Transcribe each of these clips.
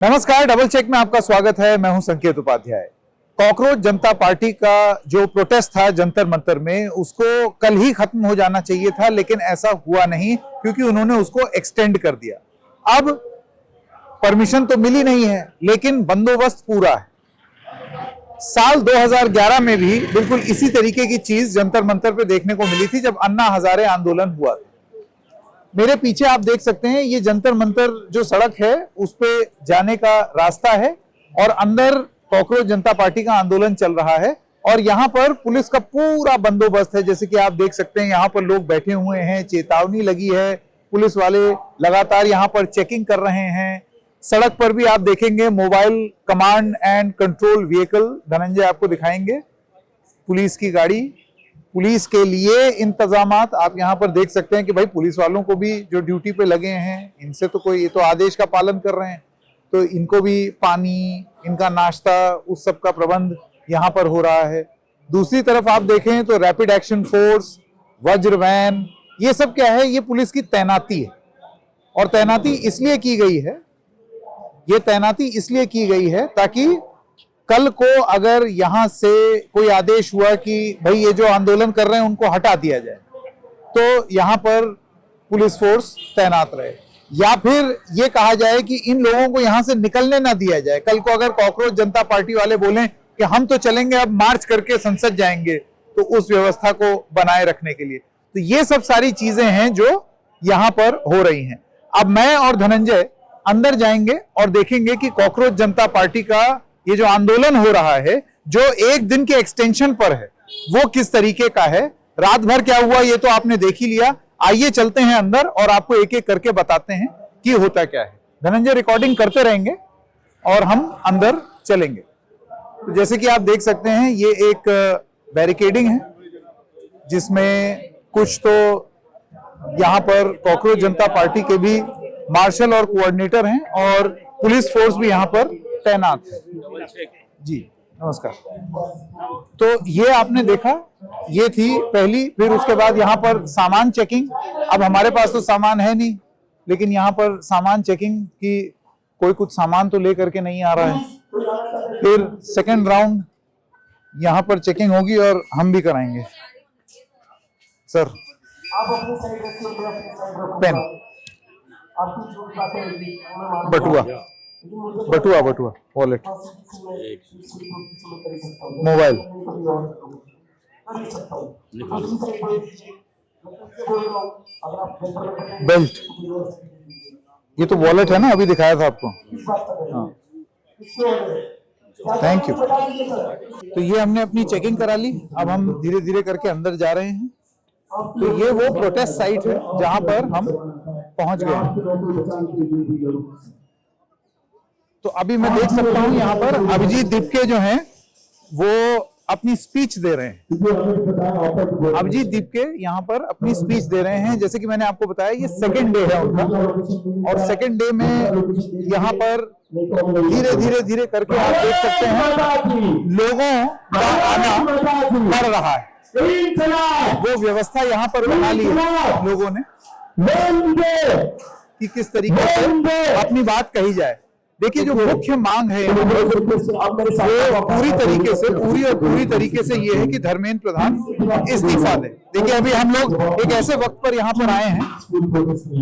नमस्कार, double check में आपका स्वागत है। मैं हूं संकेत उपाध्याय। कॉकरोच जनता पार्टी का जो प्रोटेस्ट था जंतर मंतर में, उसको कल ही खत्म हो जाना चाहिए था, लेकिन ऐसा हुआ नहीं क्योंकि उन्होंने उसको एक्सटेंड कर दिया। अब परमिशन तो मिली नहीं है, लेकिन बंदोबस्त पूरा है। साल 2011 में भी बिल्कुल इसी तरीके की चीज जंतर मंतर पे देखने को मिली थी, जब अन्ना हजारे आंदोलन हुआ था। मेरे पीछे आप देख सकते हैं, ये जंतर मंतर जो सड़क है उस पे जाने का रास्ता है और अंदर कॉकरोच जनता पार्टी का आंदोलन चल रहा है और यहाँ पर पुलिस का पूरा बंदोबस्त है। जैसे कि आप देख सकते हैं, यहाँ पर लोग बैठे हुए हैं, चेतावनी लगी है, पुलिस वाले लगातार यहाँ पर चेकिंग कर रहे हैं। सड़क पर भी आप देखेंगे mobile command and control vehicle, Dhananjay आपको दिखाएंगे, पुलिस की गाड़ी, पुलिस के लिए इंतजामात आप यहाँ पर देख सकते हैं कि भाई पुलिस वालों को भी जो ड्यूटी पे लगे हैं, इनसे तो कोई, ये तो आदेश का पालन कर रहे हैं, तो इनको भी पानी, इनका नाश्ता, उस सब का प्रबंध यहाँ पर हो रहा है। दूसरी तरफ आप देखें तो रैपिड एक्शन फोर्स, वज्र वैन, ये सब क्या है, ये पुलिस की तैनाती है। और तैनाती इसलिए की गई है, ये तैनाती इसलिए की गई है ताकि कल को अगर यहां से कोई आदेश हुआ कि भाई ये जो आंदोलन कर रहे हैं उनको हटा दिया जाए, तो यहां पर पुलिस फोर्स तैनात रहे, या फिर ये कहा जाए कि इन लोगों को यहां से निकलने ना दिया जाए। कल को अगर कॉकरोच जनता पार्टी वाले बोलें कि हम तो चलेंगे, अब मार्च करके संसद जाएंगे, तो उस व्यवस्था को बनाए रखने के लिए, तो ये सब सारी चीजें हैं जो यहां पर हो रही हैं। अब मैं और धनंजय अंदर जाएंगे और देखेंगे कि कॉकरोच जनता पार्टी का ये जो आंदोलन हो रहा है, जो एक दिन के एक्सटेंशन पर है, वो किस तरीके का है, रात भर क्या हुआ ये तो आपने देख ही लिया। आइए चलते हैं अंदर और आपको एक एक करके बताते हैं कि होता क्या है। धनंजय रिकॉर्डिंग करते रहेंगे और हम अंदर चलेंगे। तो जैसे कि आप देख सकते हैं, ये एक बैरिकेडिंग है जिसमें कुछ तो यहां पर कॉकरोच जनता पार्टी के भी मार्शल और कोऑर्डिनेटर हैं और पुलिस फोर्स भी यहां पर तैनात है। जी नमस्कार। तो ये आपने देखा, ये थी पहली, फिर उसके बाद यहाँ पर सामान चेकिंग। अब हमारे पास तो सामान है नहीं, लेकिन यहाँ पर सामान चेकिंग की, कोई कुछ सामान तो लेकर के नहीं आ रहा है। फिर सेकंड राउंड यहाँ पर चेकिंग होगी और हम भी कराएंगे। सर पेन, बटुआ, बटुआ, बटुआ, वॉलेट, मोबाइल, बेल्ट, ये तो वॉलेट है ना, अभी दिखाया था आपको। हाँ, थैंक यू। तो ये हमने अपनी चेकिंग करा ली, अब हम धीरे धीरे करके अंदर जा रहे हैं। तो ये वो प्रोटेस्ट साइट है जहां पर हम पहुंच गए हैं। तो अभी मैं देख सकता हूं यहाँ पर अभिजीत दीपके जो हैं वो अपनी स्पीच दे रहे हैं। अभिजीत दीपके यहाँ पर अपनी स्पीच दे रहे हैं। जैसे कि मैंने आपको बताया, ये सेकंड डे है उनका, और सेकंड डे में यहाँ पर धीरे धीरे धीरे करके आप देख सकते हैं लोगों का आना बढ़ रहा है। वो व्यवस्था यहाँ पर बना ली है लोगों ने कि किस तरीके से अपनी बात कही जाए। देखिए, जो मुख्य मांग है वो पूरी तरीके से ये है कि धर्मेंद्र प्रधान इस्तीफा दें। देखिए, अभी हम लोग एक ऐसे वक्त पर यहाँ पर आए हैं,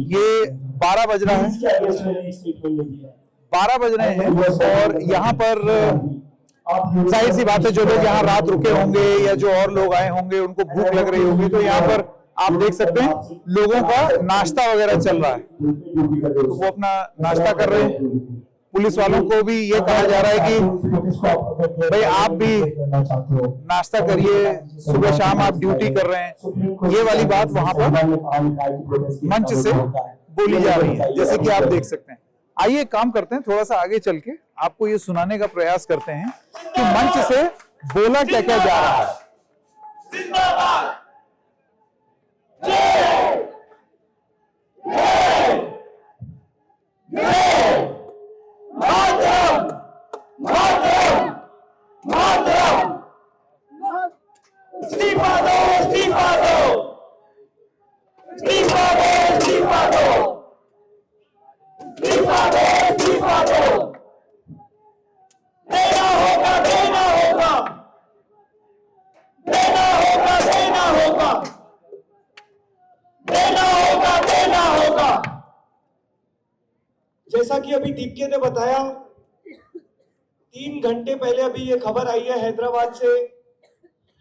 ये 12 बज रहा है, 12 बज रहे हैं, और यहाँ पर जाहिर सी बात है जो लोग यहाँ रात रुके होंगे या जो और लोग आए होंगे उनको भूख लग रही होगी। तो यहाँ पर आप देख सकते हैं लोगों का नाश्ता वगैरह चल रहा है, तो वो अपना नाश्ता कर रहे हैं। पुलिस वालों को भी ये कहा जा रहा है कि भाई आप भी नाश्ता करिए, सुबह शाम आप ड्यूटी कर रहे हैं। ये वाली बात वहां पर मंच से बोली जा रही है, जैसे कि आप देख सकते हैं। आइए काम करते हैं, थोड़ा सा आगे चल के आपको ये सुनाने का प्रयास करते हैं कि मंच से बोला क्या क्या जा रहा है। जिंदाबाद, इस्तीफा दो, इस्तीफा दो, इस्तीफा दो, इस्तीफा दो, इस्तीफा दो, इस्तीफा दो। कि अभी दीपके ने बताया, 3 घंटे पहले अभी ये खबर आई है हैदराबाद से,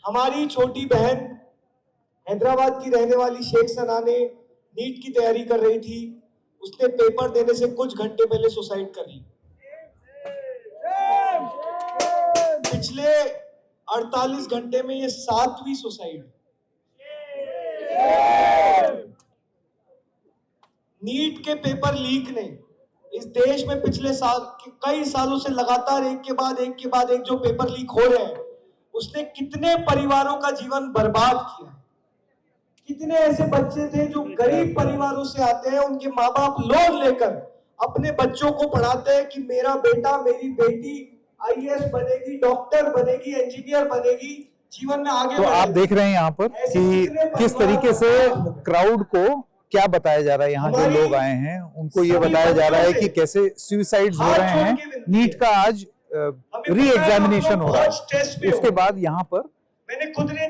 हमारी छोटी बहन हैदराबाद की रहने वाली शेख सना ने नीट की तैयारी कर रही थी, उसने पेपर देने से कुछ घंटे पहले सुसाइड कर ली। पिछले 48 घंटे में ये 7वीं सुसाइड। नीट के पेपर लीक ने इस देश में पिछले कई सालों से लगातार एक के बाद एक जो पेपर लीक हो रहे हैं, उसने कितने परिवारों का जीवन बर्बाद किया। कितने ऐसे बच्चे थे जो गरीब परिवारों से आते हैं, उनके माँ बाप लोन लेकर अपने बच्चों को पढ़ाते हैं कि मेरा बेटा मेरी बेटी आईएएस बनेगी, डॉक्टर बनेगी, इंजीनियर बनेगी, जीवन में आगे। तो आप देख रहे हैं यहाँ पर कि किस तरीके से क्राउड को क्या बताया जा रहा है। यहाँ जो लोग आए हैं उनको ये बताया जा रहा है कि कैसे सुसाइड्स हो रहे हैं। नीट का आज री एग्जामिनेशन हो रहा है, उसके बाद यहाँ पर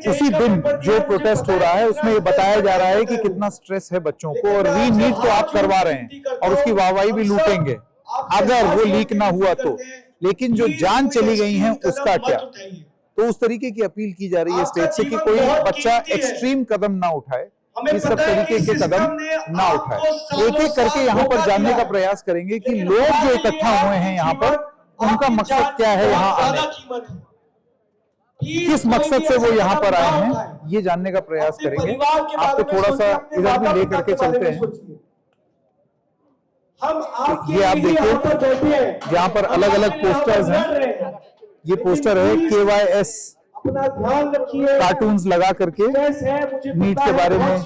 उसी दिन जो प्रोटेस्ट हो रहा है उसमें ये बताया जा रहा है कि कितना स्ट्रेस है बच्चों को, और री नीट तो आप करवा रहे हैं और उसकी वाहवाही भी लूटेंगे अगर वो लीक ना हुआ तो, लेकिन जो जान चली गई है उसका क्या। तो उस तरीके की अपील की जा रही है स्टेट से कि कोई बच्चा एक्सट्रीम कदम ना उठाए, इस सब तरीके के कदम ना उठाए। एक एक करके यहाँ पर जानने का प्रयास करेंगे कि लोग जो इकट्ठा हुए हैं यहाँ पर, उनका मकसद क्या है, यहाँ आने किस मकसद से वो यहाँ पर आए हैं, ये जानने का प्रयास करेंगे। आपको थोड़ा सा इधर भी लेकर के चलते हैं। ये आप देखिए यहाँ पर अलग अलग पोस्टर्स हैं। ये पोस्टर है KYS अपना ध्यान रखिए, कार्टून्स लगा करके नीट के बारे में,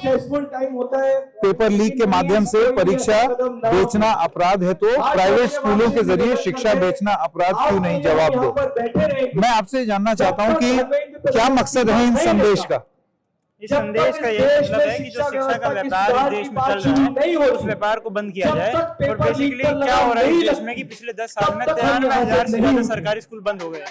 पेपर लीक के माध्यम से परीक्षा बेचना अपराध है तो प्राइवेट स्कूलों के जरिए शिक्षा बेचना अपराध क्यों नहीं, जवाब दो। मैं आपसे जानना चाहता हूं कि क्या मकसद है इन संदेश का। इस संदेश का ये मतलब है कि जो शिक्षा का व्यापार इस देश में चल रहा है उस व्यापार को बंद किया जाए। और बेसिकली क्या हो रहा है इस देश में कि पिछले 10 साल में 93,000 से ज्यादा सरकारी स्कूल बंद हो गए,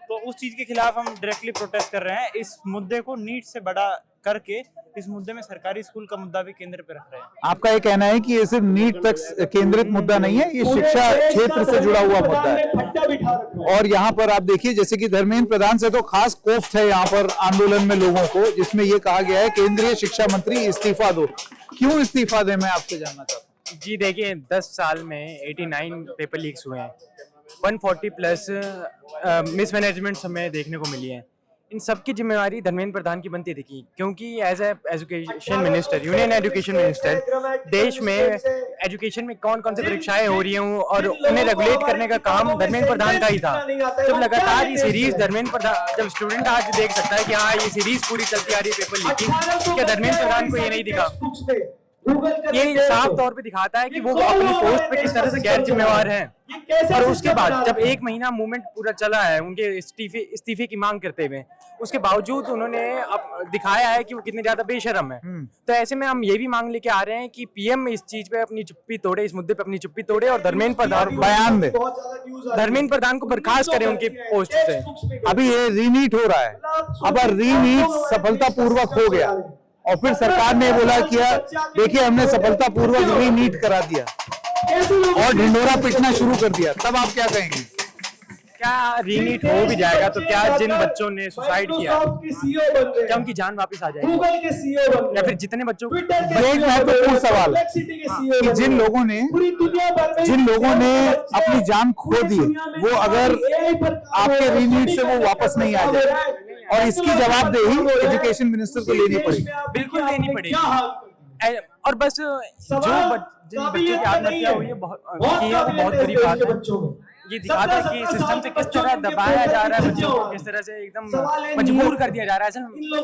तो उस चीज के खिलाफ हम डायरेक्टली प्रोटेस्ट कर रहे हैं। इस मुद्दे को नीट से बड़ा करके इस मुद्दे में सरकारी स्कूल का मुद्दा भी केंद्र पे रख रहे हैं। आपका ये कहना है कि ये सिर्फ नीट तक केंद्रित मुद्दा नहीं है, ये शिक्षा क्षेत्र से जुड़ा हुआ मुद्दा है। और यहाँ पर आप देखिए जैसे कि धर्मेंद्र प्रधान से तो खास कोफ्त है यहाँ पर आंदोलन में लोगों को, जिसमें ये कहा गया है केंद्रीय शिक्षा मंत्री इस्तीफा दो। क्यों इस्तीफा दे, मैं आपसे जानना चाहता हूँ। जी देखिए, 10 साल में 89 पेपर लीक्स हुए हैं, 140 प्लस मिसमैनेजमेंट हमें देखने को मिली है। इन सब की जिम्मेवारी धर्मेंद्र प्रधान की बनती थी, क्योंकि as education minister, union education minister, देश में एजुकेशन में कौन कौन सी परीक्षाएं हो रही हैं और उन्हें रेगुलेट करने का काम धर्मेंद्र प्रधान का ही था। जब लगातार ये सीरीज धर्मेंद्र प्रधान, जब स्टूडेंट आज देख सकता है कि हाँ ये सीरीज पूरी चलती आ रही है पेपर लीकिंग, क्या धर्मेंद्र प्रधान को ये नहीं दिखा? ये साफ तौर पे दिखाता है कि वो अपनी पोस्ट पे किस तरह से गैर जिम्मेवार हैं। और उसके बाद जब 1 महीना मूवमेंट पूरा चला है उनके इस्तीफे की मांग करते हुए, उसके बावजूद उन्होंने अब दिखाया है कि वो कितने ज्यादा बेशर्म है। तो ऐसे में हम ये भी मांग लेके आ रहे हैं कि पीएम इस चीज पे अपनी चुप्पी तोड़े, इस मुद्दे पे अपनी चुप्पी तोड़े और धर्मेंद्र प्रधान बयान दे, धर्मेंद्र प्रधान को बर्खास्त करें उनकी पोस्ट से। अभी ये रीनीट हो रहा है, अब रीनीट सफलतापूर्वक हो गया और फिर सरकार ने बोला किया देखिए हमने सफलतापूर्वक रीनीट करा दिया और ढिंडोरा पीटना शुरू कर दिया, तब आप क्या कहेंगे? क्या रीनीट हो भी जाएगा तो क्या जिन बच्चों ने सुसाइड किया क्या उनकी जान वापस आ जाएगी? या फिर जितने बच्चों को, ये एक महत्वपूर्ण सवाल है कि जिन लोगों ने अपनी जान खो दी वो अगर आपके रीनीट से वो वापस नहीं आ जाए, और इसकी जवाबदेही एजुकेशन मिनिस्टर को लेनी पड़ेगी। बिल्कुल लेनी पड़ेगी। और बस जिन बच्चों की आत्महत्या हुई है बहुत बड़ी बात है। ये दिखाता है कि सिस्टम से किस तरह दबाया जा रहा है बच्चों को, किस तरह से एकदम मजबूर कर दिया जा रहा है,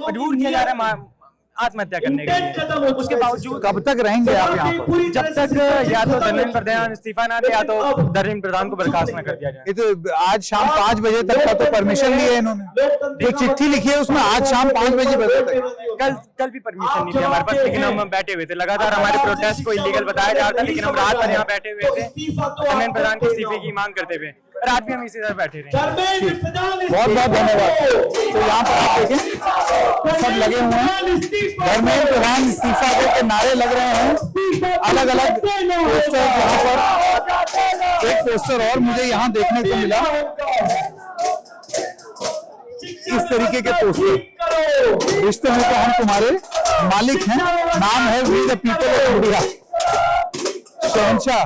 मजबूर किया जा रहा है आत्महत्या करने के लिए। उसके बावजूद कब तक रहेंगे आप यहाँ पर? जब तक या तो धर्मेंद्र प्रधान इस्तीफा ना दे या तो धर्मेंद्र प्रधान को बर्खास्त न कर दिया जाए। ये तो आज शाम 5 बजे तक का तो परमिशन ली है इन्होंने, एक चिट्ठी लिखी है उसमें आज शाम 5 बजे तक। कल भी परमिशन नहीं थी हमारे पास, लेकिन हम बैठे हुए थे। लगातार हमारे प्रोटेस्ट को इलीगल बताया जा रहा था, लेकिन हम रात भर यहाँ बैठे हुए थे धर्मेंद्र प्रधान के इस्तीफे की मांग करते हुए। रात भी हम इसी तरह बैठे रहे। बहुत बहुत धन्यवाद। तो यहाँ पर आप देखें सब लगे हुए हैं, धर्मेंद्र प्रधान इस्तीफा के नारे लग रहे हैं, अलग अलग पोस्टर यहाँ पर एक पोस्टर और मुझे यहाँ देखने को मिला, इस तरीके के पोस्टर, रिश्ते में तो हम तुम्हारे मालिक हैं, नाम है we the people of India. शहंशाह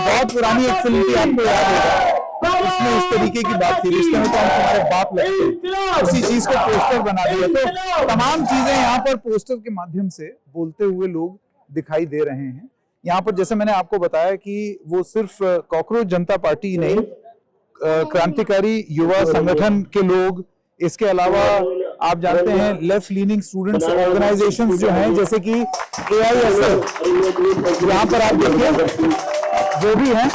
बहुत पुरानी एक फिल्म थी, आपको याद होगा, इसमें इस तरीके की बात थी, रिश्ते में तो हम तुम्हारे बाप लगते हैं, उसी चीज को पोस्टर बना दिया। तो तमाम चीजें यहाँ पर पोस्टर के माध्यम से बोलते हुए लोग दिखाई दे रहे हैं। यहाँ पर जैसे मैंने आपको बताया कि वो सिर्फ कॉकरोच जनता पार्टी ही नहीं, क्रांतिकारी युवा संगठन के लोग, इसके अलावा आप जानते हैं लेफ्ट लीनिंग स्टूडेंट्स ऑर्गेनाइजेशंस जो हैं, जैसे कि AISL, यहाँ पर आप देखिए जो भी हैं,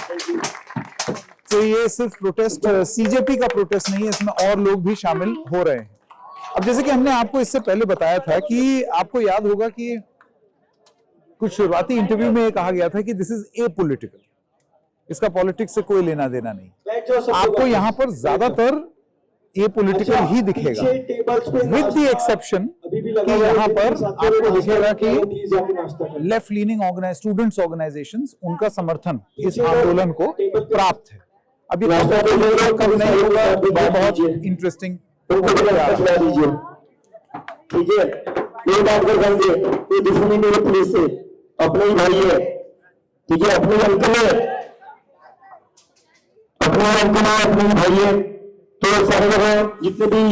तो ये सिर्फ प्रोटेस्ट CJP का प्रोटेस्ट नहीं है, इसमें और लोग भी शामिल हो रहे हैं। अब जैसे कि हमने आपको इससे पहले बताया था कि आपको याद होगा कि कुछ शुरुआती इंटरव्यू में ये कहा गया था कि दिस इज एपॉलिटिकल, इसका पॉलिटिक्स से कोई लेना देना नहीं। आपको यहाँ पर ज्यादातर ये पॉलिटिकल ही दिखेगा, विद द एक्सेप्शन कि यहाँ पर आपको दिखेगा कि लेफ्ट लीनिंग स्टूडेंट्स ऑर्गेनाइजेशंस, उनका समर्थन इस आंदोलन को प्राप्त है। अब ये कब नहीं होगा, ये बहुत इंटरेस्टिंग। ठीक है, ये बात कर देंगे, ये दुश्मनी मेरे पुलिस से अपने ही भाई है, ठीक है, अपने अंकल है, अपने अंकल है, अपने भाई है, तो सारे लोग जितने भी